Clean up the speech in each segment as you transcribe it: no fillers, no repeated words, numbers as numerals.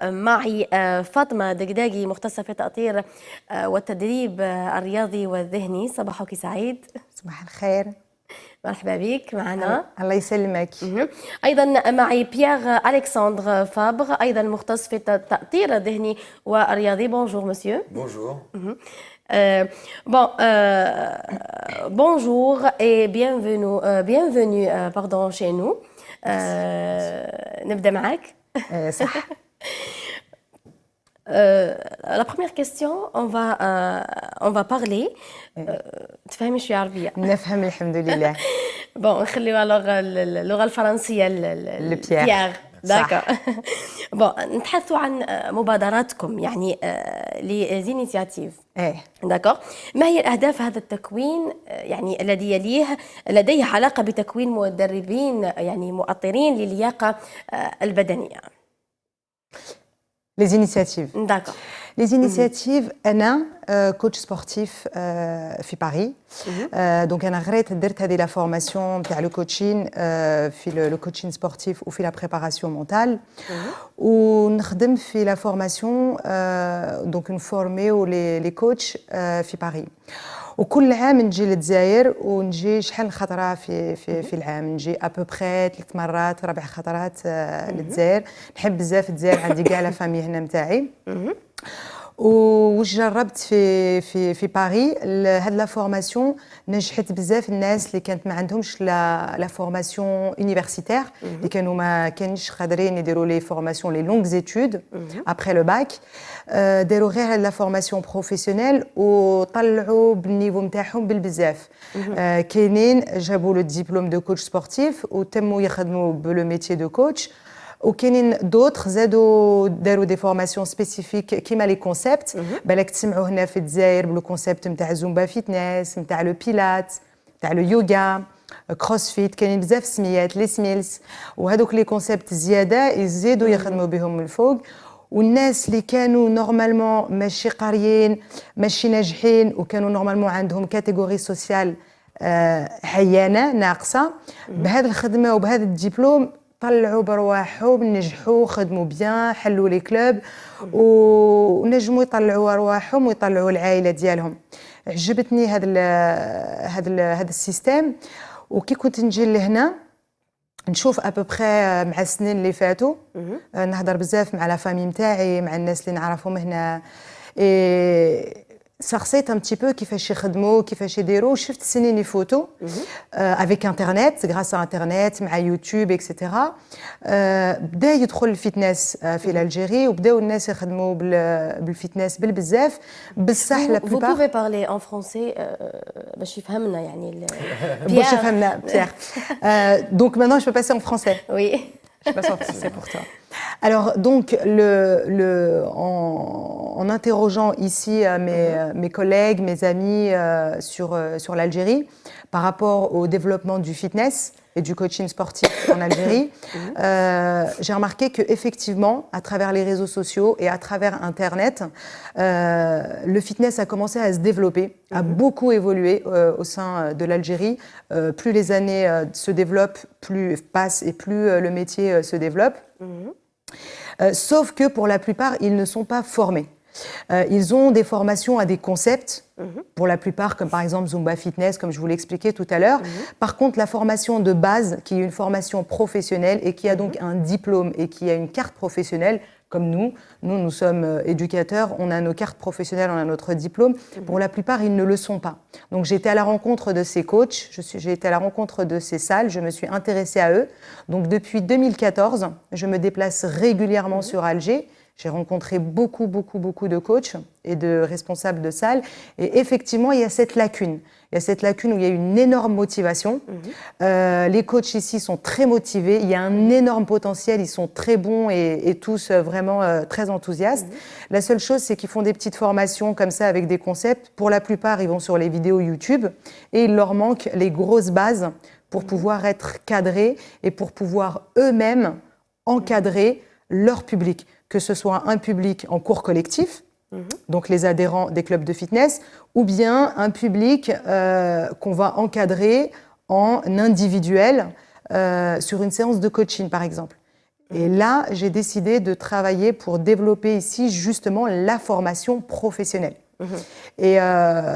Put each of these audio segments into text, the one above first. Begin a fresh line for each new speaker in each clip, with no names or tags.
معي فاطمة دقداقي مختصة في التأطير والتدريب الرياضي والذهني. صباحك سعيد.
صباح الخير.
مرحبا بك معنا.
الله يسلمك.
أيضا معي بيير ألكسندر فابر، أيضا مختص في التأطير الذهني والرياضي. بونجور مسيو.
بونجور.
Bonjour et bienvenue chez nous. نبدأ معك.
صح.
La première question, on va parler. تفهمي شوية عربية؟
نفهم الحمد لله.
بون نخليوها اللغة الفرنسية
لبيير.
داكا. بون نتحدثوا عن مبادراتكم يعني لي انيشيتيف. داكور. ما هي الأهداف هذا التكوين يعني الذي لديه علاقة بتكوين مدربين يعني مؤطرين للياقة البدنية؟
Les initiatives.
D'accord.
Les initiatives, أنا coach sportif في باريس. Donc أنا درت هذه la formation تاع le coaching في le coaching sportif وفي la préparation mentale. ونخدم في la formation donc نفورميو les coachs في باريس. وكل عام نجي للجزائر ونجي شحال خطره في العام نجي ابوبخي 3 مرات 4 خطرات للجزائر. نحب بزاف الجزائر، عندي كاع لا فامي هنا نتاعي. وش جربت في باريس هاد لا فورماسيون نجحت بزاف الناس اللي كانت ما عندهمش لا فورماسيون يونيفرسيتير، اللي كانوا ما كانش قادرين يديروا لي فورماسيون لي لونغ زيتود ابري لو باك، داروا غير هاد لا فورماسيون بروفيسيونيل وطلعوا بالنيفو نتاعهم بالبزاف. كاينين جابوا لو ديبلوم دو كوتش سبورتيف وتموا يخدموا بلو ميتي دو كوتش، وكاينين دوطخ زادوا داروا دي فورماسيون سبيسيفيك كيما لي كونسيبت. بالك تسمعوا هنا في الجزائر بلو كونسيبت نتاع زومبا فيتنس، نتاع لو بيلات، نتاع لو يوغا، كروسفيت، كاينين بزاف سميات لي سميلز، وهذوك لي كونسيبت زياده يزيدوا يخدموا بهم من الفوق. والناس اللي كانوا نورمالمون ماشي قاريين ماشي ناجحين وكانوا نورمالمون عندهم كاتيجوري سوسيال عيانه ناقصه، بهذه الخدمه وبهذا الدبلوم طلعوا برواحهم، نجحوا، خدموا بيان، حلوا لي كلوب ونجموا يطلعوا ارواحهم ويطلعوا العائله ديالهم. عجبتني هذا السيستم. وكي كنت نجي لهنا نشوف ابوبخي مع السنين اللي فاتوا، نهضر بزاف مع لا فامي نتاعي مع الناس اللي نعرفهم هنا، سقسيت un petit peu كيفاش يخدموا كيفاش يديروا. شفت سنين يفوتوا avec internet grâce à internet مع يوتيوب اكسيتيرا. بدا يدخل الفيتنس في الجيري وبداو الناس يخدموا بالفيتنس بالبزاف. بصح لا
Vous pouvez parler en français باش يفهمنا يعني
باش يفهمنا بيير. Donc maintenant je peux passer en français.
Oui.
Je passe en français pour toi. Alors donc en interrogeant ici mes collègues, mes amis sur l'Algérie par rapport au développement du fitness et du coaching sportif en Algérie, j'ai remarqué que effectivement à travers les réseaux sociaux et à travers internet, le fitness a commencé à se développer, a beaucoup évolué au sein de l'Algérie. Plus les années se développent, plus passent et plus le métier se développe. Sauf que pour la plupart, ils ne sont pas formés. Ils ont des formations à des concepts, pour la plupart, comme par exemple Zumba Fitness, comme je vous l'expliquais tout à l'heure. Par contre, la formation de base, qui est une formation professionnelle et qui a donc un diplôme et qui a une carte professionnelle, comme nous sommes éducateurs, on a nos cartes professionnelles, on a notre diplôme. Pour la plupart, ils ne le sont pas. Donc j'ai été à la rencontre de ces coachs, j'ai été à la rencontre de ces salles, je me suis intéressée à eux. Donc depuis 2014, je me déplace régulièrement sur Alger. J'ai rencontré beaucoup de coachs et de responsables de salles. Et effectivement, il y a cette lacune. Il y a cette lacune où il y a une énorme motivation. Les coachs ici sont très motivés. Il y a un énorme potentiel. Ils sont très bons et tous vraiment très enthousiastes. La seule chose, c'est qu'ils font des petites formations comme ça avec des concepts. Pour la plupart, ils vont sur les vidéos YouTube et il leur manque les grosses bases pour pouvoir être cadrés et pour pouvoir eux-mêmes encadrer leur public. Que ce soit un public en cours collectif, donc les adhérents des clubs de fitness, ou bien un public qu'on va encadrer en individuel sur une séance de coaching, par exemple. Et là, j'ai décidé de travailler pour développer ici justement la formation professionnelle. Et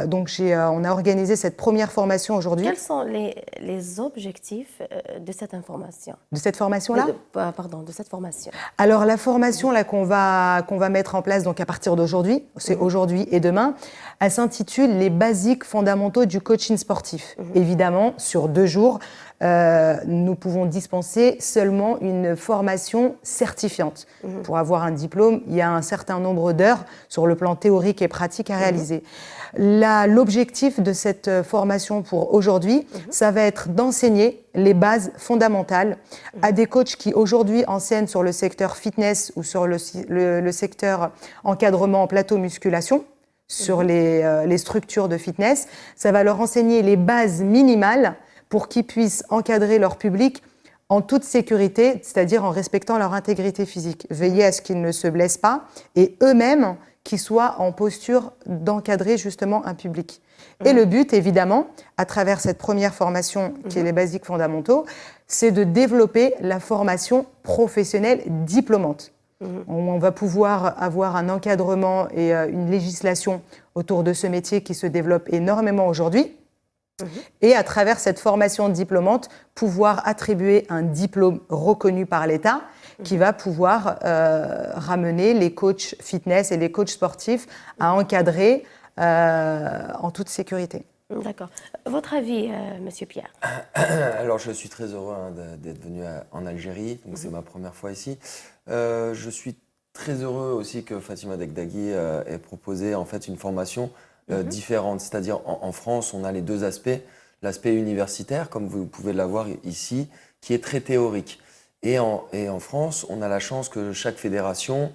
donc, on a organisé cette première formation aujourd'hui.
Quels sont les objectifs de cette information?
De cette formation-là?
Pardon, de cette formation.
Alors, la formation là, qu'on va mettre en place donc, à partir d'aujourd'hui, c'est aujourd'hui et demain, elle s'intitule « Les basiques fondamentaux du coaching sportif ». Évidemment, sur 2 jours, nous pouvons dispenser seulement une formation certifiante. Pour avoir un diplôme, il y a un certain nombre d'heures sur le plan théorique et pratique à réaliser. L'objectif de cette formation pour aujourd'hui, ça va être d'enseigner les bases fondamentales à des coachs qui aujourd'hui enseignent sur le secteur fitness ou sur le secteur encadrement en plateau musculation, sur les structures de fitness. Ça va leur enseigner les bases minimales pour qu'ils puissent encadrer leur public en toute sécurité, c'est-à-dire en respectant leur intégrité physique. Veiller à ce qu'ils ne se blessent pas et eux-mêmes qu'ils soient en posture d'encadrer justement un public. Et le but, évidemment, à travers cette première formation qui est les basiques fondamentaux, c'est de développer la formation professionnelle diplômante. On va pouvoir avoir un encadrement et une législation autour de ce métier qui se développe énormément aujourd'hui. Et à travers cette formation diplômante, pouvoir attribuer un diplôme reconnu par l'État qui va pouvoir ramener les coachs fitness et les coachs sportifs à encadrer en toute sécurité.
D'accord. Votre avis, Monsieur Pierre?
Alors, je suis très heureux d'être venu en Algérie, donc c'est ma première fois ici. Je suis très heureux aussi que Fatima Degdagui ait proposé en fait une formation différente. C'est-à-dire en France, on a les 2 aspects. L'aspect universitaire, comme vous pouvez l'avoir ici, qui est très théorique. Et en France, on a la chance que chaque fédération,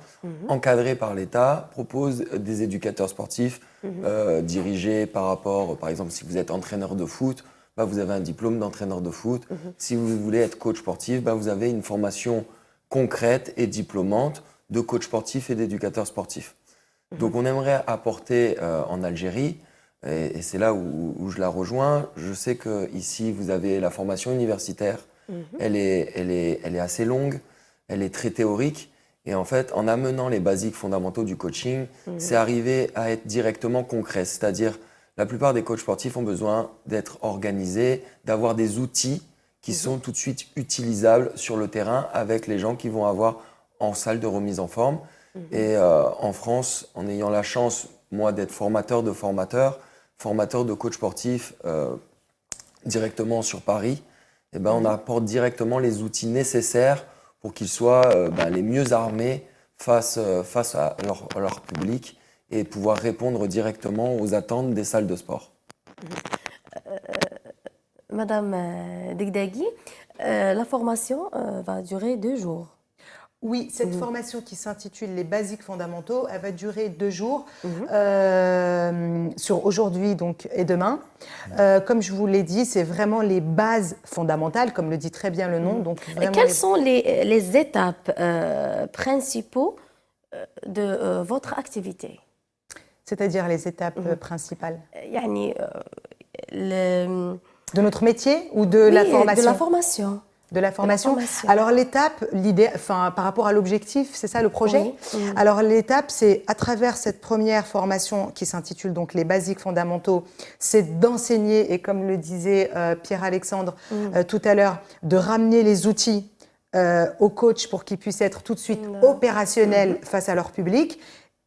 encadrée par l'État, propose des éducateurs sportifs dirigés par rapport, par exemple, si vous êtes entraîneur de foot, bah, vous avez un diplôme d'entraîneur de foot. Si vous voulez être coach sportif, bah, vous avez une formation concrète et diplômante de coach sportif et d'éducateur sportif. Donc on aimerait apporter en Algérie, et c'est là où je la rejoins, je sais qu'ici vous avez la formation universitaire, elle est assez longue, elle est très théorique, et en fait en amenant les basiques fondamentaux du coaching, c'est arriver à être directement concret, c'est-à-dire la plupart des coachs sportifs ont besoin d'être organisés, d'avoir des outils qui sont tout de suite utilisables sur le terrain avec les gens qui vont avoir en salle de remise en forme. Et en France, en ayant la chance, moi, d'être formateur de coach sportif directement sur Paris, eh ben, on apporte directement les outils nécessaires pour qu'ils soient les mieux armés face à leur public et pouvoir répondre directement aux attentes des salles de sport.
Madame Degdagui, la formation va durer 2 jours.
Oui, cette formation qui s'intitule Les basiques fondamentaux, elle va durer 2 jours, sur aujourd'hui donc, et demain. Comme je vous l'ai dit, c'est vraiment les bases fondamentales, comme le dit très bien le nom. Donc vraiment
Quelles sont les étapes principales de votre activité?
C'est-à-dire les étapes principales
يعني,
de notre métier ou de la formation?
De la formation.
De la formation. Alors l'étape, par rapport à l'objectif, c'est ça le projet?
Oui.
Alors l'étape, c'est à travers cette première formation qui s'intitule donc les basiques fondamentaux, c'est d'enseigner, et comme le disait Pierre-Alexandre tout à l'heure, de ramener les outils aux coachs pour qu'ils puissent être tout de suite opérationnels face à leur public.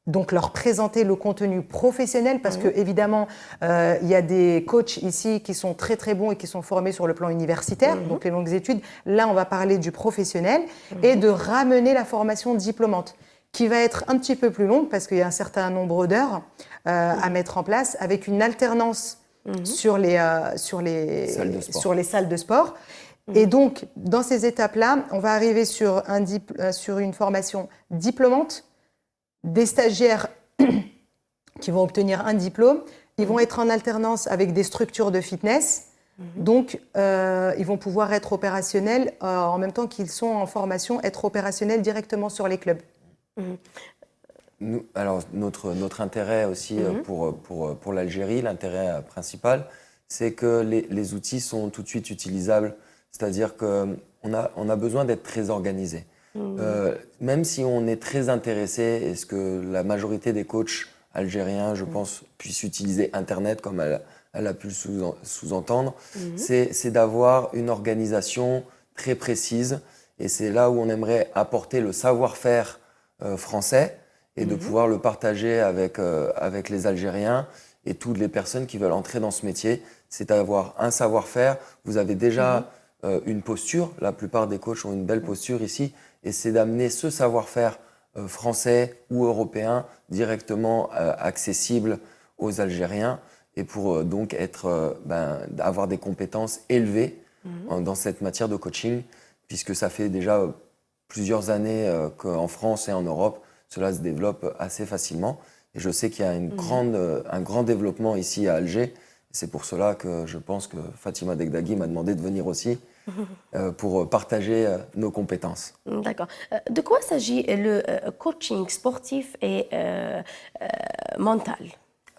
Donc leur présenter le contenu professionnel parce que évidemment il y a des coachs ici qui sont très très bons et qui sont formés sur le plan universitaire, donc les longues études. Là on va parler du professionnel et de ramener la formation diplômante qui va être un petit peu plus longue parce qu'il y a un certain nombre d'heures à mettre en place avec une alternance sur les salles de sport. Et donc dans ces étapes-là, on va arriver sur une formation diplômante. Des stagiaires qui vont obtenir un diplôme, ils vont être en alternance avec des structures de fitness, donc ils vont pouvoir être opérationnels en même temps qu'ils sont en formation, être opérationnels directement sur les clubs.
Alors notre intérêt aussi pour l'Algérie, l'intérêt principal, c'est que les outils sont tout de suite utilisables, c'est-à-dire qu'on a besoin d'être très organisé. Même si on est très intéressé, et ce que la majorité des coachs algériens, je pense, puissent utiliser Internet comme elle a pu le sous-entendre, c'est d'avoir une organisation très précise. Et c'est là où on aimerait apporter le savoir-faire français et de pouvoir le partager avec les Algériens et toutes les personnes qui veulent entrer dans ce métier. C'est d'avoir un savoir-faire. Vous avez déjà une posture. La plupart des coachs ont une belle posture ici. Et c'est d'amener ce savoir-faire français ou européen directement accessible aux Algériens et pour donc avoir des compétences élevées dans cette matière de coaching, puisque ça fait déjà plusieurs années qu'en France et en Europe, cela se développe assez facilement. Et je sais qu'il y a un grand développement ici à Alger. C'est pour cela que je pense que Fatima Degdagui m'a demandé de venir aussi pour partager nos compétences.
D'accord. De quoi s'agit le coaching sportif et mental?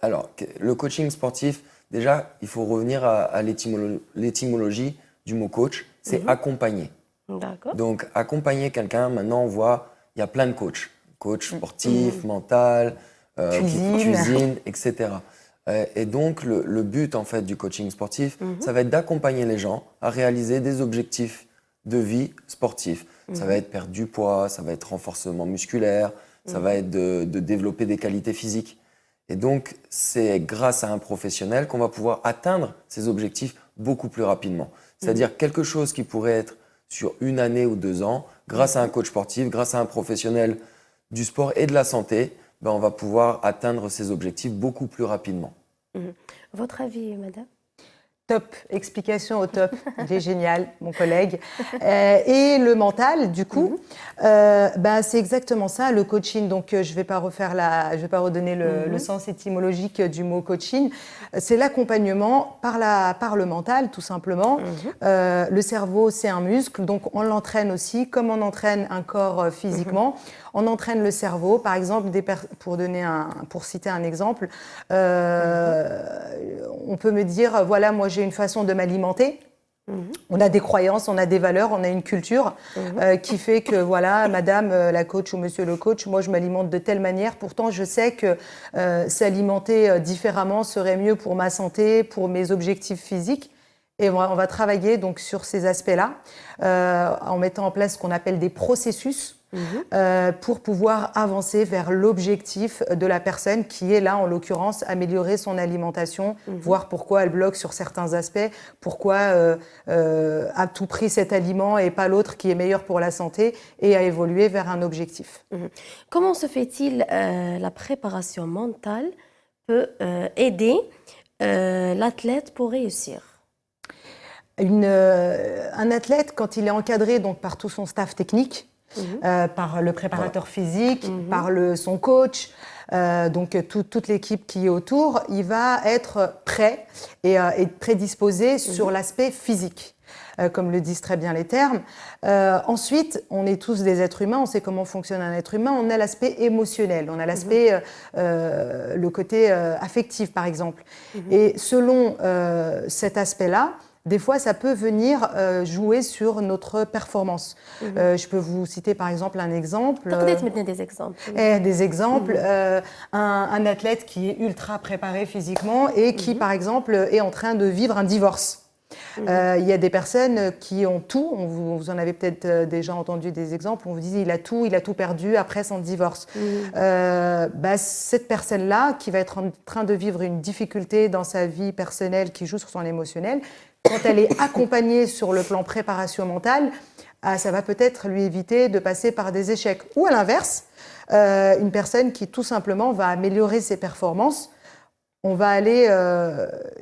Alors, le coaching sportif, déjà, il faut revenir à l'étymologie du mot coach, c'est accompagner.
D'accord.
Donc, accompagner quelqu'un, maintenant, on voit, il y a plein de coachs. Coach sportif, mental, cuisine, etc. Et donc, le but, en fait, du coaching sportif, ça va être d'accompagner les gens à réaliser des objectifs de vie sportifs. Ça va être perdre du poids, ça va être renforcement musculaire, ça va être de développer des qualités physiques. Et donc, c'est grâce à un professionnel qu'on va pouvoir atteindre ces objectifs beaucoup plus rapidement. C'est-à-dire quelque chose qui pourrait être sur 1 année ou 2 ans, grâce à un coach sportif, grâce à un professionnel du sport et de la santé, on va pouvoir atteindre ces objectifs beaucoup plus rapidement.
Votre avis, madame?
Top, explication au top, il est génial, mon collègue. Et le mental, du coup, c'est exactement ça, le coaching. Donc, je ne vais pas redonner le sens étymologique du mot coaching. C'est l'accompagnement par le mental, tout simplement. Le cerveau, c'est un muscle, donc on l'entraîne aussi, comme on entraîne un corps physiquement. On entraîne le cerveau, par exemple, pour citer un exemple, on peut me dire, voilà, moi j'ai une façon de m'alimenter. On a des croyances, on a des valeurs, on a une culture qui fait que, voilà, madame la coach ou monsieur le coach, moi je m'alimente de telle manière. Pourtant, je sais que s'alimenter différemment serait mieux pour ma santé, pour mes objectifs physiques. Et on va travailler donc sur ces aspects-là en mettant en place ce qu'on appelle des processus pour pouvoir avancer vers l'objectif de la personne qui est là, en l'occurrence, améliorer son alimentation, voir pourquoi elle bloque sur certains aspects, pourquoi à tout prix cet aliment et pas l'autre qui est meilleur pour la santé, et à évoluer vers un objectif.
Comment se fait-il la préparation mentale peut aider l'athlète pour réussir?
Un athlète, quand il est encadré donc, par tout son staff technique, par le préparateur physique, par son coach, donc toute l'équipe qui est autour, il va être prêt et prédisposé sur l'aspect physique, comme le disent très bien les termes. Ensuite, on est tous des êtres humains, on sait comment fonctionne un être humain, on a l'aspect émotionnel, on a l'aspect, le côté affectif par exemple. Et selon cet aspect-là, des fois, ça peut venir jouer sur notre performance. Je peux vous citer par exemple un exemple.
Peut-être maintenant des exemples.
Des exemples. Un athlète qui est ultra préparé physiquement et qui, par exemple, est en train de vivre un divorce. Il y a des personnes qui ont tout, vous en avez peut-être déjà entendu des exemples, on vous dit il a tout perdu après son divorce. Cette personne-là qui va être en train de vivre une difficulté dans sa vie personnelle qui joue sur son émotionnel, quand elle est accompagnée sur le plan préparation mentale, ça va peut-être lui éviter de passer par des échecs. Ou à l'inverse, une personne qui tout simplement va améliorer ses performances, on va aller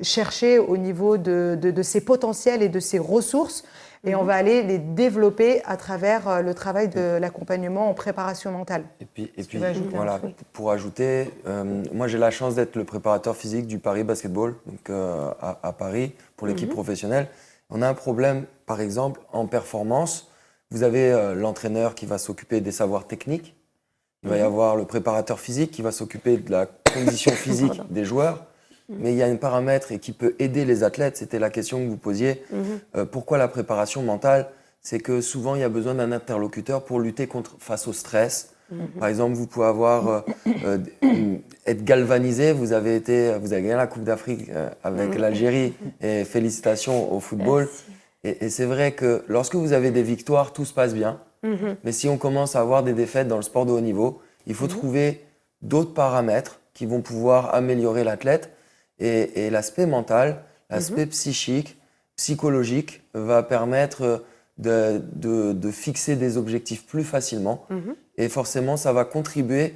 chercher au niveau de ses potentiels et de ses ressources et on va aller les développer à travers le travail de l'accompagnement en préparation mentale.
Et puis voilà, pour ajouter, moi j'ai la chance d'être le préparateur physique du Paris Basketball, donc à Paris, pour l'équipe professionnelle. On a un problème, par exemple, en performance. Vous avez l'entraîneur qui va s'occuper des savoirs techniques. Il va y avoir le préparateur physique qui va s'occuper de la condition physique des joueurs. Mais il y a un paramètre et qui peut aider les athlètes. C'était la question que vous posiez. Pourquoi la préparation mentale? c'est que souvent il y a besoin d'un interlocuteur pour lutter face au stress. Par exemple, vous pouvez avoir être galvanisé. Vous avez gagné la Coupe d'Afrique avec l'Algérie et félicitations au football. Et c'est vrai que lorsque vous avez des victoires, tout se passe bien. Mais si on commence à avoir des défaites dans le sport de haut niveau, il faut trouver d'autres paramètres qui vont pouvoir améliorer l'athlète. Et l'aspect mental, l'aspect psychique, psychologique va permettre de fixer des objectifs plus facilement. Et forcément, ça va contribuer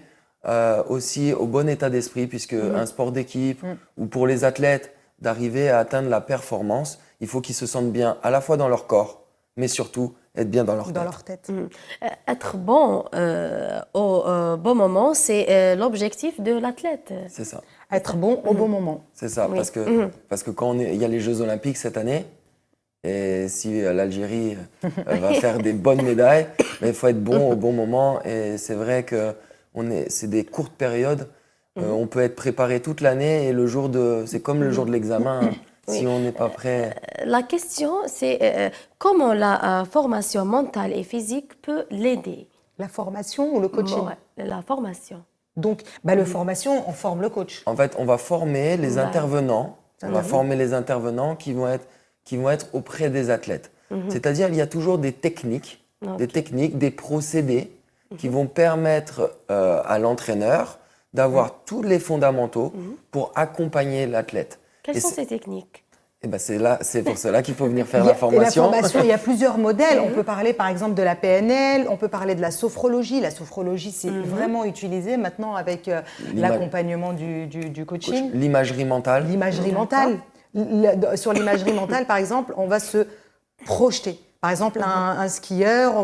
aussi au bon état d'esprit, puisque un sport d'équipe ou pour les athlètes, d'arriver à atteindre la performance, il faut qu'ils se sentent bien à la fois dans leur corps, mais surtout être bien dans leur tête.
Être bon au bon moment, c'est l'objectif de l'athlète.
C'est ça.
Être bon au bon moment.
C'est ça, parce que quand il y a les Jeux Olympiques cette année, et si l'Algérie va faire des bonnes médailles, il faut être bon au bon moment. Et c'est vrai que c'est des courtes périodes. On peut être préparé toute l'année et c'est comme le jour de l'examen. Si on n'est pas prêt.
La question, c'est comment la formation mentale et physique peut l'aider.
La formation ou le coaching?
La formation.
Donc, le formation, on forme le coach.
En fait, on va former les intervenants. On va former les intervenants qui vont être auprès des athlètes. C'est-à-dire, il y a toujours des techniques, des procédés qui vont permettre à l'entraîneur d'avoir tous les fondamentaux pour accompagner l'athlète.
Quelles sont ces techniques?
C'est pour cela qu'il faut venir faire la formation.
La formation, il y a plusieurs modèles. On peut parler par exemple de la PNL, on peut parler de la sophrologie. La sophrologie, c'est vraiment utilisé maintenant avec l'accompagnement du coaching.
L'imagerie mentale.
L'imagerie mentale. Sur l'imagerie mentale, par exemple, on va se projeter. Par exemple, un skieur, on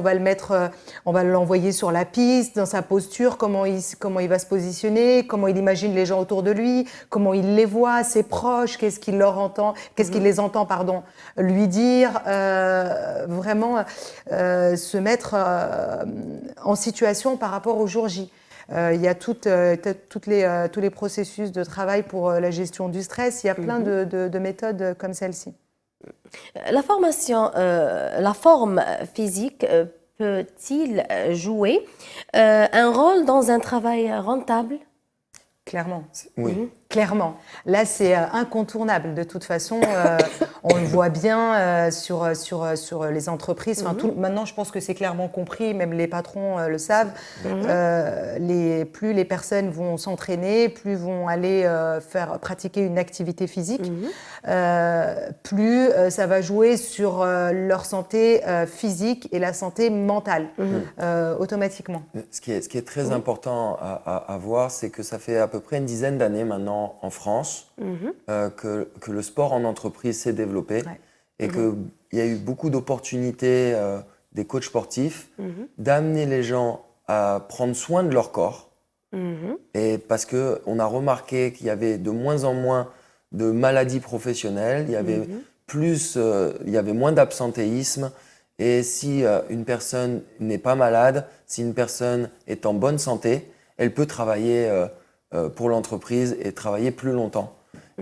va l'envoyer sur la piste, dans sa posture, comment il va se positionner, comment il imagine les gens autour de lui, comment il les voit, ses proches, qu'est-ce qu'il les entend, lui dire, vraiment se mettre en situation par rapport au jour J. Il y a tous les processus de travail pour la gestion du stress. Il y a plein de méthodes comme celle-ci.
La forme physique peut-il jouer un rôle dans un travail rentable?
Clairement.
Oui.
Clairement. Là, c'est incontournable. De toute façon, on le voit bien sur les entreprises. Maintenant, je pense que c'est clairement compris, même les patrons le savent. Plus les personnes vont s'entraîner, plus vont aller pratiquer une activité physique, plus ça va jouer sur leur santé physique et la santé mentale, automatiquement.
Ce qui est très important à voir, c'est que ça fait à peu près une dizaine d'années maintenant en France que le sport en entreprise s'est développé et qu'il y a eu beaucoup d'opportunités des coachs sportifs d'amener les gens à prendre soin de leur corps. Et parce qu'on a remarqué qu'il y avait de moins en moins de maladies professionnelles, il y avait moins d'absentéisme. Et si une personne n'est pas malade, si une personne est en bonne santé, elle peut travailler pour l'entreprise et travailler plus longtemps.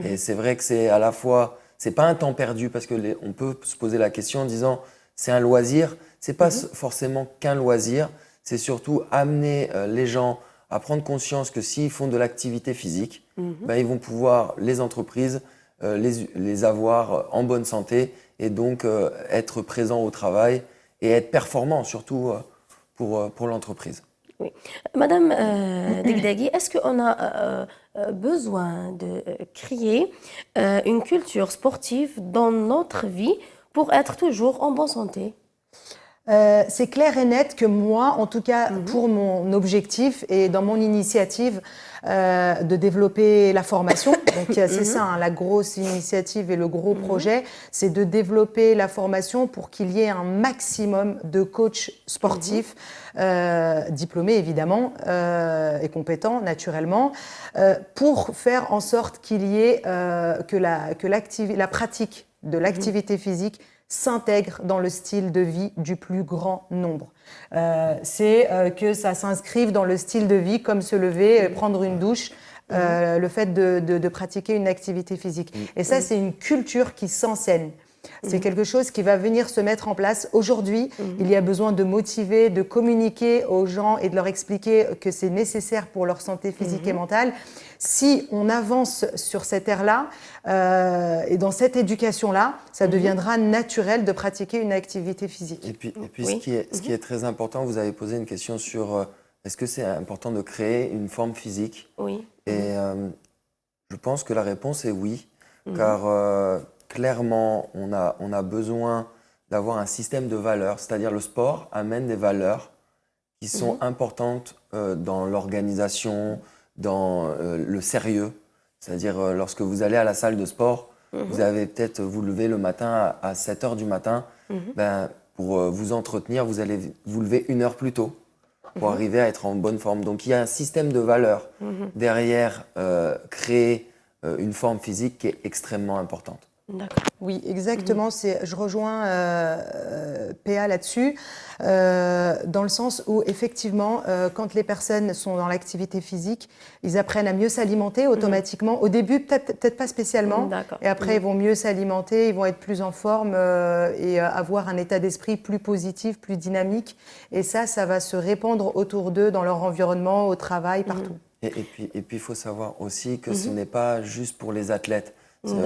Et c'est vrai que c'est à la fois, c'est pas un temps perdu parce que on peut se poser la question en disant c'est un loisir. C'est pas forcément qu'un loisir, c'est surtout amener les gens à prendre conscience que s'ils font de l'activité physique, ils vont pouvoir, les entreprises, les avoir en bonne santé et donc être présents au travail et être performants surtout pour l'entreprise.
Oui. Madame Degdegui, est-ce qu'on a besoin de créer une culture sportive dans notre vie pour être toujours en bonne santé?
C'est clair et net que moi, en tout cas pour mon objectif et dans mon initiative de développer la formation, donc c'est ça, la grosse initiative et le gros projet, c'est de développer la formation pour qu'il y ait un maximum de coachs sportifs diplômés évidemment et compétents naturellement, pour faire en sorte qu'il y ait que la pratique de l'activité physique s'intègre dans le style de vie du plus grand nombre. C'est que ça s'inscrive dans le style de vie comme se lever, prendre une douche, le fait de pratiquer une activité physique. Et ça, c'est une culture qui s'enseigne. C'est quelque chose qui va venir se mettre en place aujourd'hui. Il y a besoin de motiver, de communiquer aux gens et de leur expliquer que c'est nécessaire pour leur santé physique et mentale. Si on avance sur cette ère-là et dans cette éducation-là, ça deviendra naturel de pratiquer une activité physique.
Et puis
Oui.
ce qui est très important, vous avez posé une question sur est-ce que c'est important de créer une forme physique?
Oui.
Et je pense que la réponse est oui, car clairement, on a besoin d'avoir un système de valeurs, c'est-à-dire le sport amène des valeurs qui sont importantes dans l'organisation, dans le sérieux. C'est-à-dire lorsque vous allez à la salle de sport, vous avez peut-être vous lever le matin à 7 h du matin, ben, pour vous entretenir, vous allez vous lever 1 heure plus tôt pour arriver à être en bonne forme. Donc il y a un système de valeurs derrière créer une forme physique qui est extrêmement importante.
D'accord.
Oui, exactement. Je rejoins PA là-dessus, dans le sens où, effectivement, quand les personnes sont dans l'activité physique, ils apprennent à mieux s'alimenter automatiquement. Au début, peut-être pas spécialement. Et après, ils vont mieux s'alimenter, ils vont être plus en forme et avoir un état d'esprit plus positif, plus dynamique. Et ça va se répandre autour d'eux, dans leur environnement, au travail, partout.
Et puis, il faut savoir aussi que ce n'est pas juste pour les athlètes.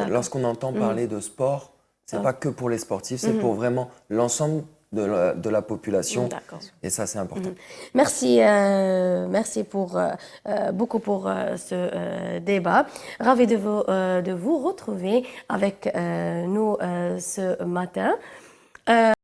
Lorsqu'on entend parler de sport, ce n'est pas que pour les sportifs, c'est pour vraiment l'ensemble de la population. Et ça, c'est important.
Merci, merci beaucoup pour ce débat. Ravi de vous retrouver avec nous ce matin.